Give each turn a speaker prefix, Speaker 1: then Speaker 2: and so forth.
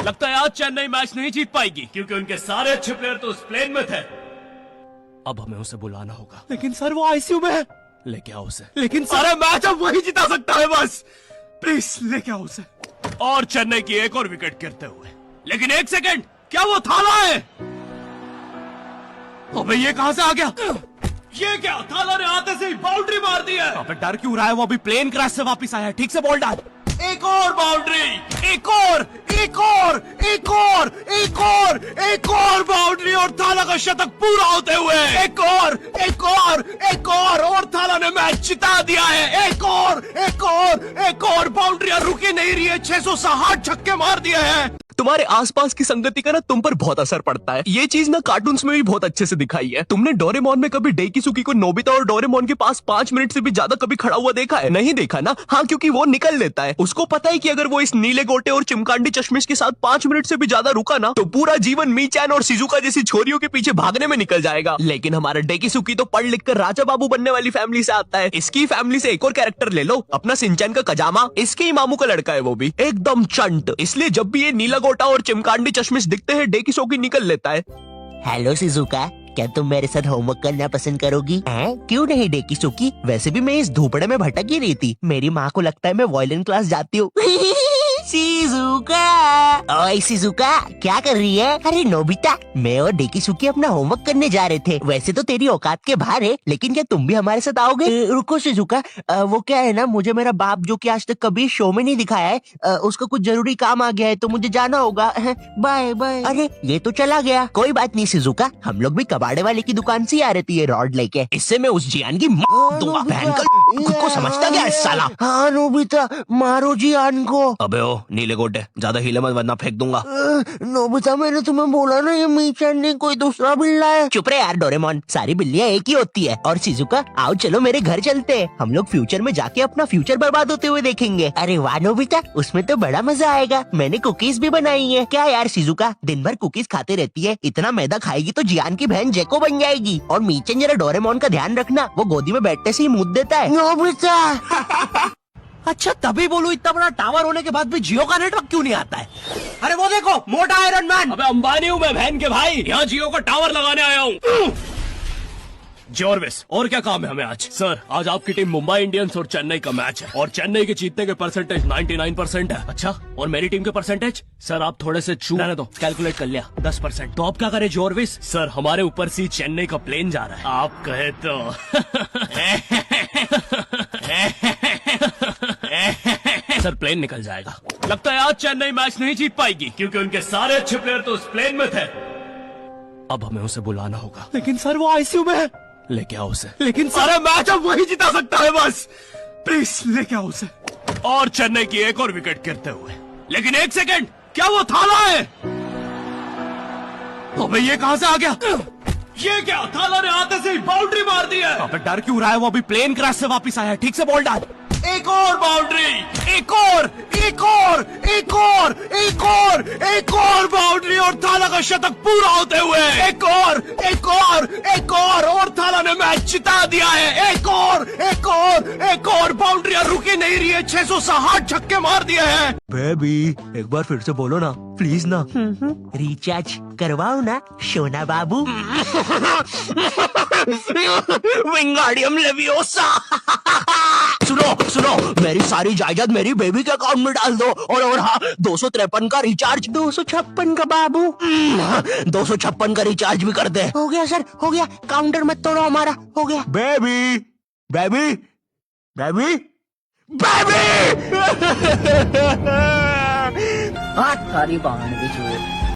Speaker 1: लगता है आज चेन्नई मैच नहीं जीत पाएगी क्योंकि उनके सारे अच्छे प्लेयर तो उस प्लेन में थे। अब हमें उसे बुलाना होगा।
Speaker 2: लेकिन सर वो आईसीयू में है।
Speaker 1: लेके आओ उसे।
Speaker 2: लेकिन सारा मैच अब वही जिता सकता है, बस प्लीज लेके आओ उसे।
Speaker 1: और चेन्नई की एक और विकेट गिरते हुए। लेकिन एक सेकंड, क्या वो थाला है?
Speaker 2: अबे ये कहां से आ गया?
Speaker 1: ये क्या, थाला ने आते से ही बाउंड्री मार दी है।
Speaker 2: अबे डर क्यों रहा है? वो अभी प्लेन क्रैश से वापस आया है। ठीक से बॉल डाल।
Speaker 1: एक और बाउंड्री,
Speaker 2: एक और, एक और, एक और, एक और, एक और बाउंड्री और थाला का शतक पूरा होते हुए एक और, एक और, एक और थाला ने मैच जिता दिया है। एक और, एक और, एक और बाउंड्रियां रुकी नहीं रही है। 660 छक्के मार दिए हैं। तुम्हारे आसपास की संगति का ना तुम पर बहुत असर पड़ता है। ये चीज ना कार्टून्स में भी बहुत अच्छे से दिखाई है। तुमने डोरेमोन में कभी डेकिसुकी को नोबिता और डोरेमोन के पास 5 मिनट से भी ज्यादा कभी खड़ा हुआ देखा है? नहीं देखा ना? हाँ, क्योंकि वो निकल लेता है। उसको पता है कि अगर वो इस नीले गोटे और चिमकांडी चश्मिश के साथ 5 मिनट से भी ज्यादा रुका ना तो पूरा जीवन मीचैन और शिजुका जैसी छोरियों के पीछे भागने में निकल जाएगा। लेकिन हमारा डेकिसुकी तो पढ़ लिख कर राजा बाबू बनने वाली फैमिली से आता है। इसकी फैमिली से एक और कैरेक्टर ले लो, अपना सिंचैन का कजामा। इसके ही मामू का लड़का है, वो भी एकदम चंट। इसलिए जब भी ये नीला गोटा और चिमकांडी चश्मिश दिखते हैं डेकिसुकी निकल लेता है।
Speaker 3: हेलो शिजुका, क्या तुम मेरे साथ होमवर्क करना पसंद करोगी? क्यों नहीं डेकिसुकी, वैसे भी मैं इस धूपड़े में भटक ही रही थी। मेरी माँ को लगता है मैं वायलिन क्लास जाती हूँ। शिजुका, ओए शिजुका, क्या कर रही है? अरे नोबिता, मैं और डेकिसुकी अपना होमवर्क करने जा रहे थे। वैसे तो तेरी औकात के बाहर है, लेकिन क्या तुम भी हमारे साथ आओगे? रुको शिजुका, वो क्या है ना, मुझे मेरा बाप जो कि आज तक कभी शो में नहीं दिखाया है, उसका कुछ जरूरी काम आ गया है तो मुझे जाना होगा। Bye bye. अरे ये तो चला गया। कोई बात नहीं शिजुका, हम लोग भी कबाड़े वाले की दुकान से आ रहे थे ये रॉड लेके। इससे मैं उस जियान की दूंगा। खुद को समझता क्या साला? हाँ नोबिता, मारो जियान को।
Speaker 2: अबे ओ नीले गोटे, ज्यादा हिले मत वरना फेंक दूंगा।
Speaker 3: नोबिता, मैंने तुम्हें बोला ना ये मीचैन नहीं कोई दूसरा बिल्ला है। चुप रहे यार डोरेमोन, सारी बिल्लियां एक ही होती है। और शिजुका, आओ चलो मेरे घर चलते हैं। हम लोग फ्यूचर में जाके अपना फ्यूचर बर्बाद होते हुए देखेंगे। अरे वाह नोबिता, उसमें तो बड़ा मजा आएगा। मैंने कुकीज भी बनाई है। क्या यार शिजुका, दिन भर कुकीज खाते रहती है, इतना मैदा खाएगी तो जियान की बहन जेको बन जाएगी। और मीचैन जरा डोरेमोन का ध्यान रखना, वो गोदी में बैठने से ही मुंह देता है। नोबिता
Speaker 2: अच्छा तभी बोलूं, इतना बड़ा टावर होने के बाद भी जियो का नेटवर्क क्यों नहीं आता है? अरे वो देखो, मोटा आयरन मैन।
Speaker 1: अबे अंबानी हूँ मैं बहन के भाई, यहाँ जियो का टावर लगाने आया हूँ। जॉर्विस, और क्या काम है हमें आज? सर, आज आपकी टीम मुंबई इंडियंस और चेन्नई का मैच है और चेन्नई के जीतने के परसेंटेज 99% है। अच्छा, और मेरी टीम के परसेंटेज? सर आप थोड़े से रहने दो, कैलकुलेट कर लिया 10%। तो आप क्या करें जॉर्विस? सर हमारे ऊपर से चेन्नई का प्लेन जा रहा है, आप कहे तो। सर प्लेन निकल जाएगा। लगता है आज चेन्नई मैच नहीं जीत पाएगी क्योंकि उनके सारे अच्छे प्लेयर तो उस प्लेन में थे। अब हमें उसे बुलाना होगा।
Speaker 2: लेकिन सर वो आईसीयू में है।
Speaker 1: लेके आओ उसे।
Speaker 2: लेकिन सारा मैच अब वही जिता सकता है, बस प्लीज लेके आओ उसे।
Speaker 1: और चेन्नई की एक और विकेट गिरते हुए। लेकिन एक सेकंड, क्या वो थाला है?
Speaker 2: अबे ये कहां से आ गया?
Speaker 1: ये क्या, थाला ने आते से ही बाउंड्री मार दी है।
Speaker 2: अबे डर क्यों रहा है? वो अभी प्लेन क्रैश से वापस आया है। ठीक से बॉल डाल।
Speaker 1: एक और बाउंड्री,
Speaker 2: एक और, एक और, एक और, एक और, एक और बाउंड्री और थाला का शतक पूरा होते हुए एक और, एक और, एक और थाला ने मैच जिता दिया है। एक और, एक और, एक और बाउंड्रियां रुकी नहीं रही है। 660 छक्के मार दिए हैं। बेबी एक बार फिर से बोलो ना प्लीज ना।
Speaker 3: रिचार्ज करवाओ ना सोना बाबू।
Speaker 2: विंगाडियम लेवियोसा। सुनो सुनो, मेरी सारी जायदाद मेरी बेबी के अकाउंट में डाल दो। और हाँ, 253 का रिचार्ज।
Speaker 3: 256 का बाबू।
Speaker 2: 256 का रिचार्ज भी कर दे।
Speaker 3: हो गया सर, हो गया। काउंटर मत तोड़ो हमारा, हो गया।
Speaker 2: Baby baby baby baby.
Speaker 4: हाथ थारी बाहर भी